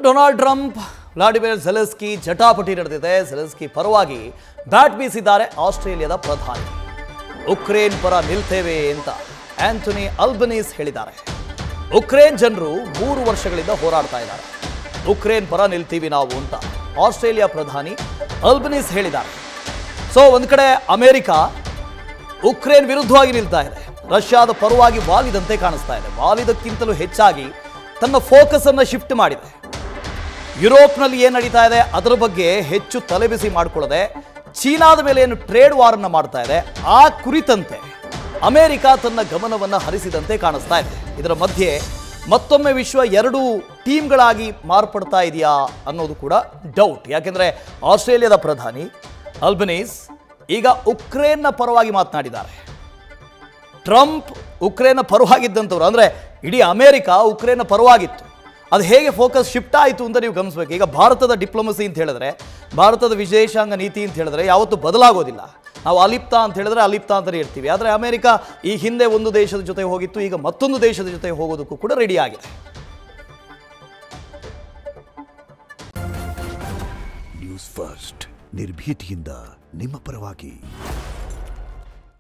Donald Trump Vladimir Zelensky ಜಟಾಪಟಿ ನಡೆದಿದೆ. Zelensky ಪರವಾಗಿ bat ಬೀಸಿದ್ದಾರೆ ಆಸ್ಟ್ರೇಲಿಯಾದ ಪ್ರಧಾನಿ. ಉಕ್ರೇನ್ ಪರ ನಿಲ್ತೇವೆ ಅಂತ ಆಂಥೋನಿ ಅಲ್ಬನೀಸ್ ಹೇಳಿದ್ದಾರೆ. ಉಕ್ರೇನ್ ಜನರು 3 ವರ್ಷಗಳಿಂದ ಹೋರಾಡ್ತಾ ಇದ್ದಾರೆ. ಉಕ್ರೇನ್ ಪರ ನಿಲ್ತೀವಿ ನಾವು ಅಂತ ಆಸ್ಟ್ರೇಲಿಯಾ ಪ್ರಧಾನಿ ಅಲ್ಬನೀಸ್ ಹೇಳಿದ್ದಾರೆ. ಸೊ ಒಂದು ಕಡೆ ಅಮೆರಿಕ ಉಕ್ರೇನ್ ವಿರುದ್ಧವಾಗಿ ನಿಲ್ತಾ ಇದೆ, ರಷ್ಯಾದ ಪರವಾಗಿ ವಾಲಿದಂತೆ ಕಾಣಿಸ್ತಾ ಇದೆ. ವಾಲಿದಕ್ಕಿಂತಲೂ ಹೆಚ್ಚಾಗಿ ತನ್ನ ಫೋಕಸ್ ಅನ್ನು ಶಿಫ್ಟ್ ಮಾಡಿದೆ. ಯುರೋಪ್ನಲ್ಲಿ ಏನು ನಡೀತಾ ಇದೆ ಅದರ ಬಗ್ಗೆ ಹೆಚ್ಚು ತಲೆಬಿಸಿ ಮಾಡಿಕೊಳ್ಳದೆ ಚೀನಾದ ಮೇಲೆ ಏನು ಟ್ರೇಡ್ ವಾರನ್ನು ಮಾಡ್ತಾ ಇದೆ ಆ ಕುರಿತಂತೆ ಅಮೆರಿಕ ತನ್ನ ಗಮನವನ್ನು ಹರಿಸಿದಂತೆ ಕಾಣಿಸ್ತಾ ಇದೆ. ಇದರ ಮಧ್ಯೆ ಮತ್ತೊಮ್ಮೆ ವಿಶ್ವ 2 ಟೀಮ್ಗಳಾಗಿ ಮಾರ್ಪಡ್ತಾ ಇದೆಯಾ ಅನ್ನೋದು ಕೂಡ ಡೌಟ್. ಯಾಕೆಂದರೆ ಆಸ್ಟ್ರೇಲಿಯಾದ ಪ್ರಧಾನಿ ಅಲ್ಬನೀಸ್ ಈಗ ಉಕ್ರೇನ್ನ ಪರವಾಗಿ ಮಾತನಾಡಿದ್ದಾರೆ. ಟ್ರಂಪ್ ಉಕ್ರೇನ್ನ ಪರವಾಗಿದ್ದಂಥವ್ರು, ಅಂದರೆ ಇಡೀ ಅಮೆರಿಕ ಉಕ್ರೇನ್ನ ಪರವಾಗಿತ್ತು. ಅದು ಹೇಗೆ ಫೋಕಸ್ ಶಿಫ್ಟ್ ಆಯಿತು ಅಂತ ನೀವು ಗಮನಿಸಬೇಕು. ಈಗ ಭಾರತದ ಡಿಪ್ಲೊಮಸಿ ಅಂತ ಹೇಳಿದ್ರೆ, ಭಾರತದ ವಿದೇಶಾಂಗ ನೀತಿ ಅಂತ ಹೇಳಿದ್ರೆ ಯಾವತ್ತೂ ಬದಲಾಗೋದಿಲ್ಲ. ನಾವು ಅಲಿಪ್ತ ಅಂತ ಹೇಳಿದ್ರೆ ಅಲಿಪ್ತ ಅಂತಲೇ ಇರ್ತೀವಿ. ಆದರೆ ಅಮೆರಿಕ ಈ ಹಿಂದೆ ಒಂದು ದೇಶದ ಜೊತೆ ಹೋಗಿತ್ತು, ಈಗ ಮತ್ತೊಂದು ದೇಶದ ಜೊತೆ ಹೋಗೋದಕ್ಕೂ ಕೂಡ ರೆಡಿ ಆಗಿದೆ. ನ್ಯೂಸ್ ಫಸ್ಟ್ ನಿರ್ಭೀತಿಯಿಂದ ನಿಮ್ಮ ಪರವಾಗಿ.